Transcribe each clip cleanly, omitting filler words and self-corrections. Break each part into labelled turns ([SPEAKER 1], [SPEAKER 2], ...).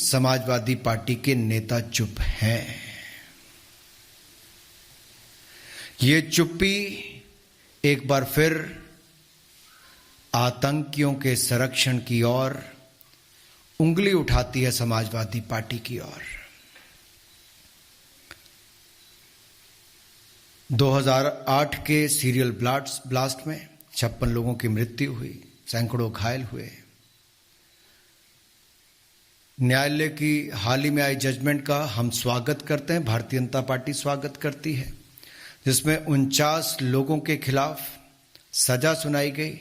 [SPEAKER 1] Samajwadi party के नेता चुप हैं। ये चुप्पी एक बार फिर आतंकियों के संरक्षण की ओर उंगली उठाती है, समाजवादी पार्टी की ओर। 2008 के सीरियल ब्लास्ट में 56 लोगों की मृत्यु हुई, सैकड़ों घायल हुए। न्यायालय की हाल ही में आई जजमेंट का हम स्वागत करते हैं, भारतीय जनता पार्टी स्वागत करती है, जिसमें 49 लोगों के खिलाफ सजा सुनाई गई।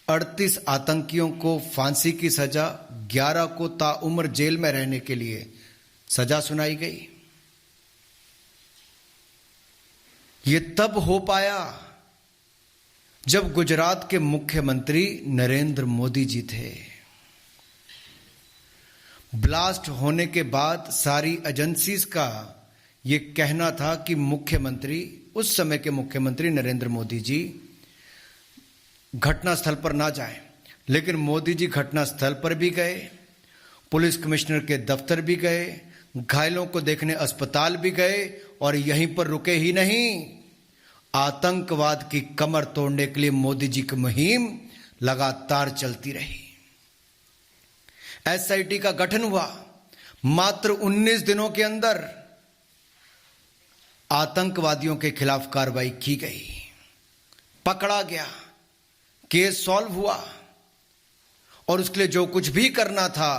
[SPEAKER 1] 38 आतंकियों को फांसी की सजा, 11 को ताउम्र जेल में रहने के लिए सजा सुनाई गई। ये तब हो पाया जब गुजरात के मुख्यमंत्री नरेंद्र मोदी जी थे। ब्लास्ट होने के बाद सारी एजेंसीज का ये कहना था कि मुख्यमंत्री, उस समय के मुख्यमंत्री नरेंद्र मोदी जी घटनास्थल पर ना जाएं, लेकिन मोदी जी घटनास्थल पर भी गए, पुलिस कमिश्नर के दफ्तर भी गए, घायलों को देखने अस्पताल भी गए और यहीं पर रुके ही नहीं, आतंकवाद की कमर तोड़ने के लिए मोदी जी की मुहिम लगातार चलती रही। एसआईटी का गठन हुआ, मात्र 19 दिनों के अंदर आतंकवादियों के खिलाफ कार्रवाई की गई, पकड़ा गया, केस सॉल्व हुआ और उसके लिए जो कुछ भी करना था,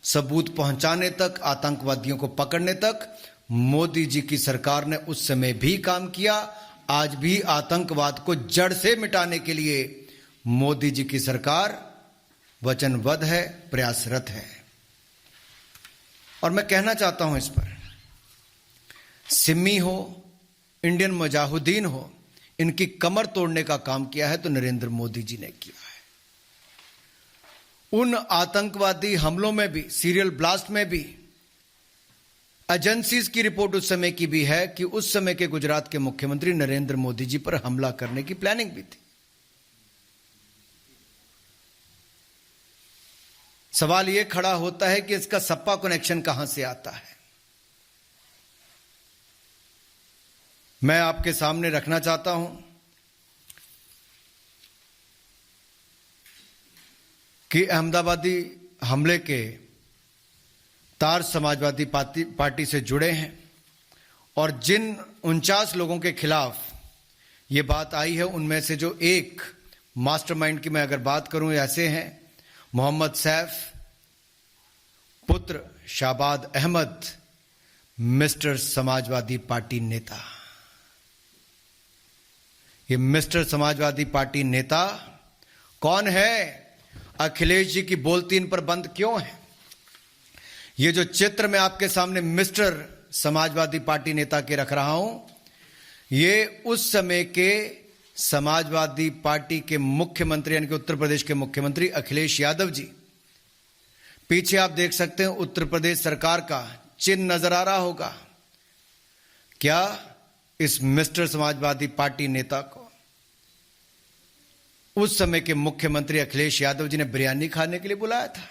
[SPEAKER 1] सबूत पहुंचाने तक, आतंकवादियों को पकड़ने तक, मोदी जी की सरकार ने उस समय भी काम किया। आज भी आतंकवाद को जड़ से मिटाने के लिए मोदी जी की सरकार वचनबद्ध है, प्रयासरत है। और मैं कहना चाहता हूं इस पर, सिमी हो, इंडियन मुजाहिदीन हो, इनकी कमर तोड़ने का काम किया है तो नरेंद्र मोदी जी ने किया है। उन आतंकवादी हमलों में भी, सीरियल ब्लास्ट में भी एजेंसीज की रिपोर्ट उस समय की भी है कि उस समय के गुजरात के मुख्यमंत्री नरेंद्र मोदी जी पर हमला करने की प्लानिंग भी थी। सवाल यह खड़ा होता है कि इसका सपा कनेक्शन कहां से आता है। मैं आपके सामने रखना चाहता हूं कि अहमदाबादी हमले के तार समाजवादी पार्टी से जुड़े हैं और जिन 49 लोगों के खिलाफ यह बात आई है, उनमें से जो एक मास्टरमाइंड की मैं अगर बात करूं, ऐसे हैं मोहम्मद सैफ पुत्र शाबाद अहमद, मिस्टर समाजवादी पार्टी नेता। ये मिस्टर समाजवादी पार्टी नेता कौन है? अखिलेश जी की बोलती इन पर बंद क्यों है? ये जो चित्र मैं आपके सामने मिस्टर समाजवादी पार्टी नेता के रख रहा हूं, ये उस समय के समाजवादी पार्टी के मुख्यमंत्री यानी कि उत्तर प्रदेश के मुख्यमंत्री अखिलेश यादव जी, पीछे आप देख सकते हैं उत्तर प्रदेश सरकार का चिन्ह नजर आ रहा होगा। क्या इस मिस्टर समाजवादी पार्टी नेता को उस समय के मुख्यमंत्री अखिलेश यादव जी ने बिरयानी खाने के लिए बुलाया था,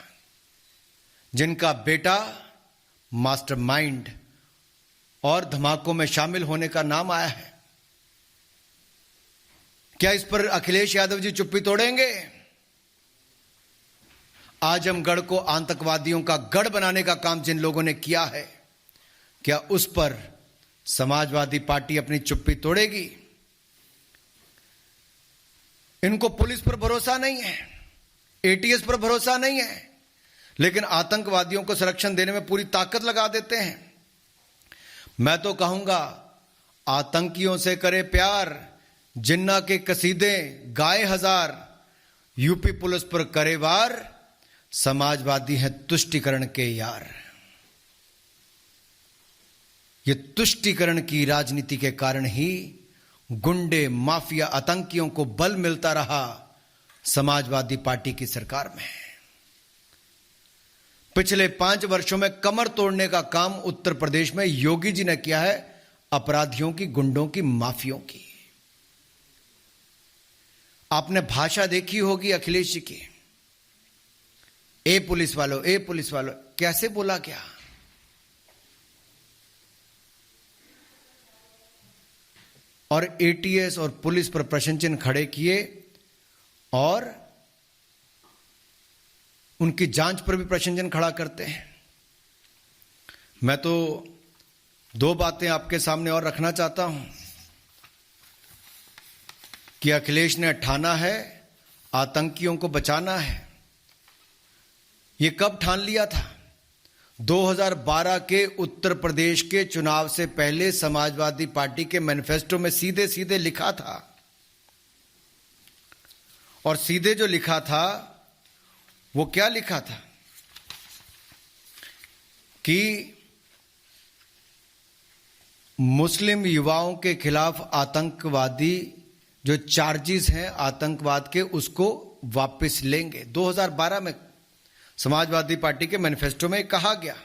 [SPEAKER 1] जिनका बेटा मास्टरमाइंड और धमाकों में शामिल होने का नाम आया है? क्या इस पर अखिलेश यादव जी चुप्पी तोड़ेंगे? आजमगढ़ को आतंकवादियों का गढ़ बनाने का काम जिन लोगों ने किया है, क्या उस पर समाजवादी पार्टी अपनी चुप्पी तोड़ेगी? इनको पुलिस पर भरोसा नहीं है, एटीएस पर भरोसा नहीं है, लेकिन आतंकवादियों को संरक्षण देने में पूरी ताकत लगा देते हैं। मैं तो कहूंगा, आतंकियों से करे प्यार, जिन्ना के कसीदे गाए हजार, यूपी पुलिस पर करे वार, समाजवादी हैं तुष्टीकरण के यार। ये तुष्टीकरण की राजनीति के कारण ही गुंडे, माफिया, आतंकियों को बल मिलता रहा समाजवादी पार्टी की सरकार में। पिछले 5 वर्षों में कमर तोड़ने का काम उत्तर प्रदेश में योगी जी ने किया है, अपराधियों की, गुंडों की, माफियों की। आपने भाषा देखी होगी अखिलेश जी की, ए पुलिस वालों, ए पुलिस वालों, कैसे बोला गया। और एटीएस और पुलिस पर प्रश्न चिन्ह खड़े किए और उनकी जांच पर भी प्रश्न चिन्ह खड़ा करते हैं। मैं तो दो बातें आपके सामने और रखना चाहता हूं कि अखिलेश ने ठाना है आतंकियों को बचाना है। ये कब ठान लिया था? 2012 के उत्तर प्रदेश के चुनाव से पहले समाजवादी पार्टी के मैनिफेस्टो में सीधे सीधे लिखा था। और सीधे जो लिखा था वो क्या लिखा था कि मुस्लिम युवाओं के खिलाफ आतंकवादी जो चार्जेस हैं आतंकवाद के, उसको वापस लेंगे। 2012 में समाजवादी पार्टी के मैनिफेस्टो में कहा गया।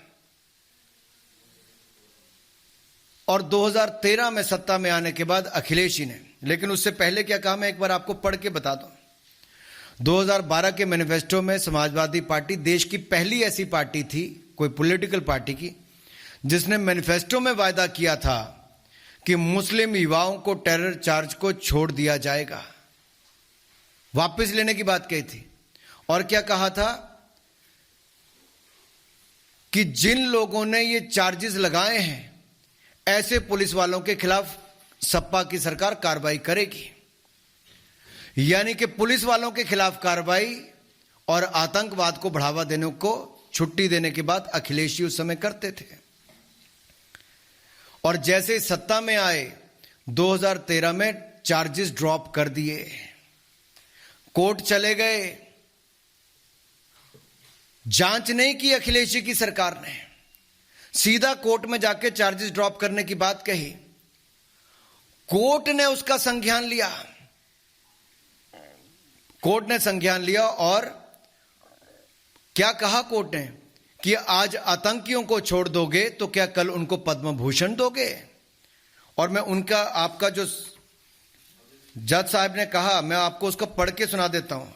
[SPEAKER 1] और 2013 में सत्ता में आने के बाद अखिलेश जी ने, लेकिन उससे पहले क्या कहा मैं एक बार आपको पढ़ के बता दूं। 2012 के मैनिफेस्टो में समाजवादी पार्टी देश की पहली ऐसी पार्टी थी, कोई पॉलिटिकल पार्टी की, जिसने मैनिफेस्टो में वायदा किया था कि मुस्लिम युवाओं को टेरर चार्ज को छोड़ दिया जाएगा, वापस लेने की बात कही थी। और क्या कहा था कि जिन लोगों ने ये चार्जेस लगाए हैं ऐसे पुलिस वालों के खिलाफ सपा की सरकार कार्रवाई करेगी। यानी कि पुलिस वालों के खिलाफ कार्रवाई और आतंकवाद को बढ़ावा देने को छुट्टी देने की बात अखिलेश जी उस समय करते थे। और जैसे सत्ता में आए 2013 में चार्जेस ड्रॉप कर दिए, कोर्ट चले गए, जांच नहीं की अखिलेश जी की सरकार ने, सीधा कोर्ट में जाके चार्जेस ड्रॉप करने की बात कही। कोर्ट ने उसका संज्ञान लिया, कोर्ट ने संज्ञान लिया और क्या कहा कोर्ट ने कि आज आतंकियों को छोड़ दोगे तो क्या कल उनको पद्म भूषण दोगे। और मैं उनका, आपका जो जज साहब ने कहा, मैं आपको उसको पढ़ के सुना देता हूं।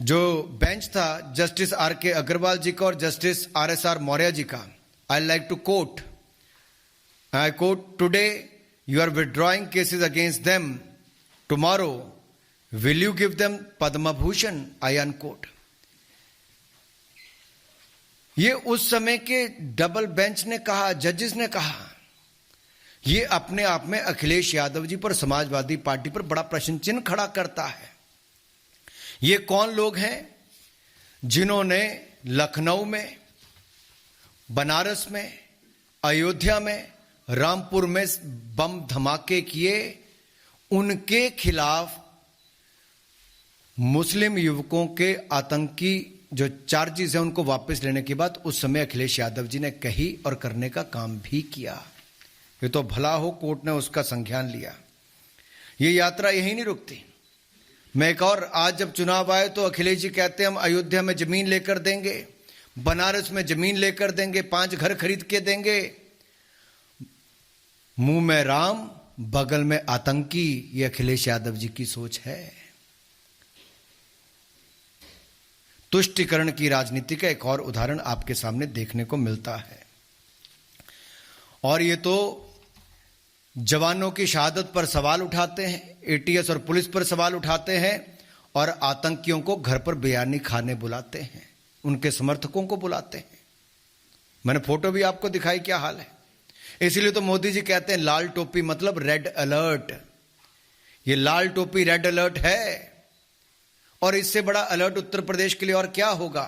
[SPEAKER 1] जो बेंच था जस्टिस आर के अग्रवाल जी का और जस्टिस RSR मौर्य जी का, I like to quote, I quote, today you are withdrawing cases against them, tomorrow will you give them Padma Bhushan, I unquote. ये उस समय के डबल बेंच ने कहा, जजेस ने कहा। ये अपने आप में अखिलेश यादव जी पर, समाजवादी पार्टी पर बड़ा प्रश्न चिन्ह खड़ा करता है। ये कौन लोग हैं जिन्होंने लखनऊ में, बनारस में, अयोध्या में, रामपुर में बम धमाके किए, उनके खिलाफ मुस्लिम युवकों के आतंकी जो चार्जेस हैं उनको वापस लेने की बात उस समय अखिलेश यादव जी ने कही और करने का काम भी किया। ये तो भला हो कोर्ट ने उसका संज्ञान लिया। ये यात्रा यही नहीं रुकती। मैं एक और, आज जब चुनाव आए तो अखिलेश जी कहते हैं हम अयोध्या में जमीन लेकर देंगे, बनारस में जमीन लेकर देंगे, 5 घर खरीद के देंगे। मुंह में राम बगल में आतंकी, ये अखिलेश यादव जी की सोच है। तुष्टीकरण की राजनीति का एक और उदाहरण आपके सामने देखने को मिलता है। और ये तो जवानों की शहादत पर सवाल उठाते हैं, एटीएस और पुलिस पर सवाल उठाते हैं और आतंकियों को घर पर बयानी खाने बुलाते हैं, उनके समर्थकों को बुलाते हैं। मैंने फोटो भी आपको दिखाई क्या हाल है। इसीलिए तो मोदी जी कहते हैं लाल टोपी मतलब रेड अलर्ट। ये लाल टोपी रेड अलर्ट है और इससे बड़ा अलर्ट उत्तर प्रदेश के लिए और क्या होगा।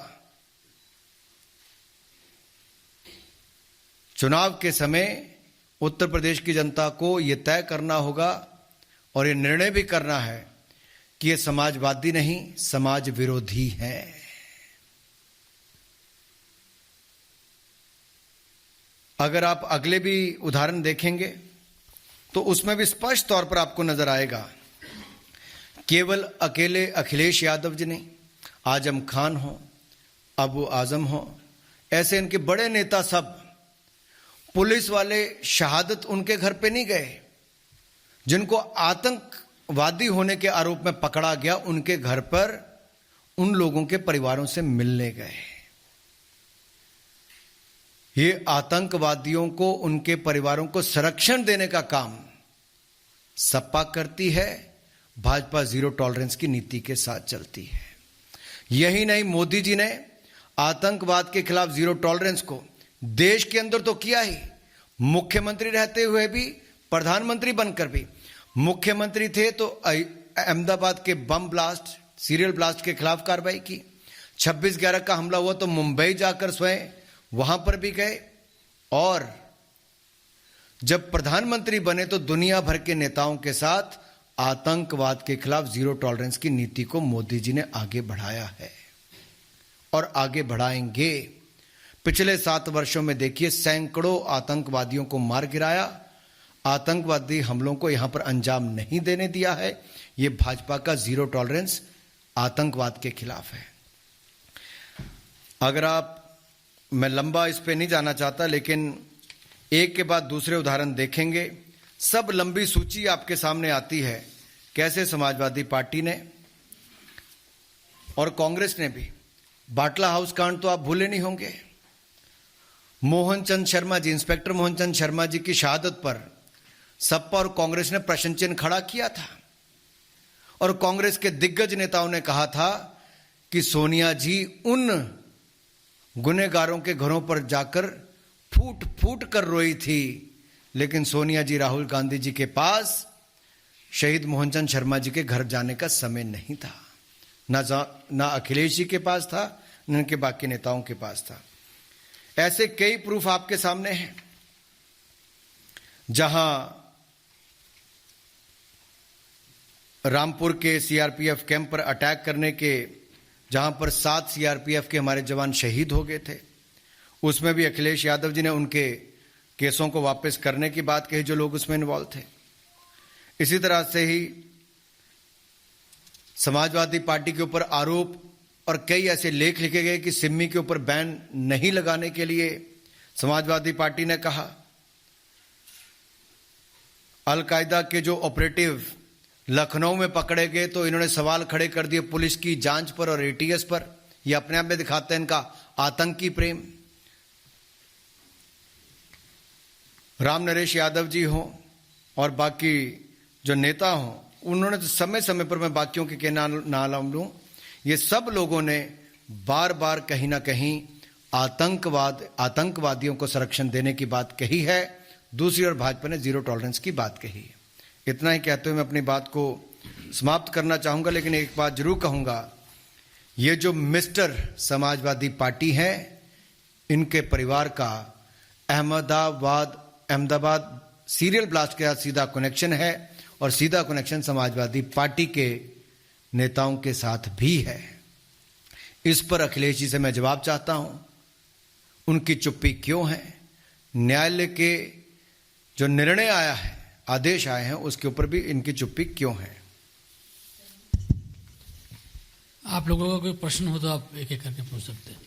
[SPEAKER 1] चुनाव के समय उत्तर प्रदेश की जनता को यह तय करना होगा और यह निर्णय भी करना है कि ये समाजवादी नहीं, समाज विरोधी है। अगर आप अगले भी उदाहरण देखेंगे तो उसमें भी स्पष्ट तौर पर आपको नजर आएगा, केवल अकेले अखिलेश यादव जी नहीं, आजम खान हो, अबू आजम हो, ऐसे इनके बड़े नेता सब, पुलिस वाले शहादत उनके घर पे नहीं गए, जिनको आतंकवादी होने के आरोप में पकड़ा गया उनके घर पर उन लोगों के परिवारों से मिलने गए। ये आतंकवादियों को, उनके परिवारों को संरक्षण देने का काम सपा करती है। भाजपा जीरो टॉलरेंस की नीति के साथ चलती है। यही नहीं, मोदी जी ने आतंकवाद के खिलाफ जीरो टॉलरेंस को देश के अंदर तो किया ही, मुख्यमंत्री रहते हुए भी, प्रधानमंत्री बनकर भी। मुख्यमंत्री थे तो अहमदाबाद के बम ब्लास्ट, सीरियल ब्लास्ट के खिलाफ कार्रवाई की। 26/11 का हमला हुआ तो मुंबई जाकर स्वयं वहां पर भी गए। और जब प्रधानमंत्री बने तो दुनिया भर के नेताओं के साथ आतंकवाद के खिलाफ जीरो टॉलरेंस की नीति को मोदी जी ने आगे बढ़ाया है और आगे बढ़ाएंगे। पिछले 7 वर्षों में देखिए, सैकड़ों आतंकवादियों को मार गिराया। आतंकवादी हमलों को यहां पर अंजाम नहीं देने दिया है। यह भाजपा का जीरो टॉलरेंस आतंकवाद के खिलाफ है। अगर आप, मैं लंबा इस पे नहीं जाना चाहता, लेकिन एक के बाद दूसरे उदाहरण देखेंगे। सब लंबी सूची आपके सामने आती है, कैसे समाजवादी पार्टी ने और कांग्रेस ने भी, बाटला हाउस कांड तो आप भूले नहीं होंगे। मोहनचंद शर्मा जी, इंस्पेक्टर मोहनचंद शर्मा जी की शहादत पर सपा और कांग्रेस ने प्रश्न चिन्ह खड़ा किया था और कांग्रेस के दिग्गज नेताओं ने कहा था कि सोनिया जी उन गुनहगारों के घरों पर जाकर फूट फूट कर रोई थी, लेकिन सोनिया जी, राहुल गांधी जी के पास शहीद मोहनचंद शर्मा जी के घर जाने का समय नहीं था। ना अखिलेश जी के पास था, न उनके बाकी नेताओं के पास था। ऐसे कई प्रूफ आपके सामने हैं, जहां रामपुर के सीआरपीएफ कैंप पर अटैक करने के, जहां पर 7 सीआरपीएफ के हमारे जवान शहीद हो गए थे, उसमें भी अखिलेश यादव जी ने उनके केसों को वापस करने की बात कही जो लोग उसमें इन्वॉल्व थे। इसी तरह से ही समाजवादी पार्टी के ऊपर आरोप और कई ऐसे लेख लिखे गए कि सिमी के ऊपर बैन नहीं लगाने के लिए समाजवादी पार्टी ने कहा। अलकायदा के जो ऑपरेटिव लखनऊ में पकड़े गए तो इन्होंने सवाल खड़े कर दिए पुलिस की जांच पर और एटीएस पर। यह अपने आप में दिखाते हैं इनका आतंकी प्रेम। राम नरेश यादव जी हों और बाकी जो नेता हों, उन्होंने तो समय समय पर, मैं बाकियों के नाम लूं, ये सब लोगों ने बार बार कहीं ना कहीं आतंकवादियों को संरक्षण देने की बात कही है। दूसरी ओर भाजपा ने जीरो टॉलरेंस की बात कही है। इतना ही कहते हुए मैं अपनी बात को समाप्त करना चाहूंगा, लेकिन एक बात जरूर कहूंगा, ये जो मिस्टर समाजवादी पार्टी है, इनके परिवार का अहमदाबाद सीरियल ब्लास्ट के साथ सीधा कनेक्शन है और सीधा कनेक्शन समाजवादी पार्टी के नेताओं के साथ भी है। इस पर अखिलेश जी से मैं जवाब चाहता हूं, उनकी चुप्पी क्यों है? न्यायालय के जो निर्णय आया है, आदेश आए हैं, उसके ऊपर भी इनकी चुप्पी क्यों है?
[SPEAKER 2] आप लोगों का कोई प्रश्न हो तो आप एक एक करके पूछ सकते हैं।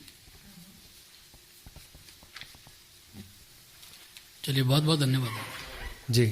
[SPEAKER 2] चलिए, बहुत बहुत धन्यवाद
[SPEAKER 1] जी।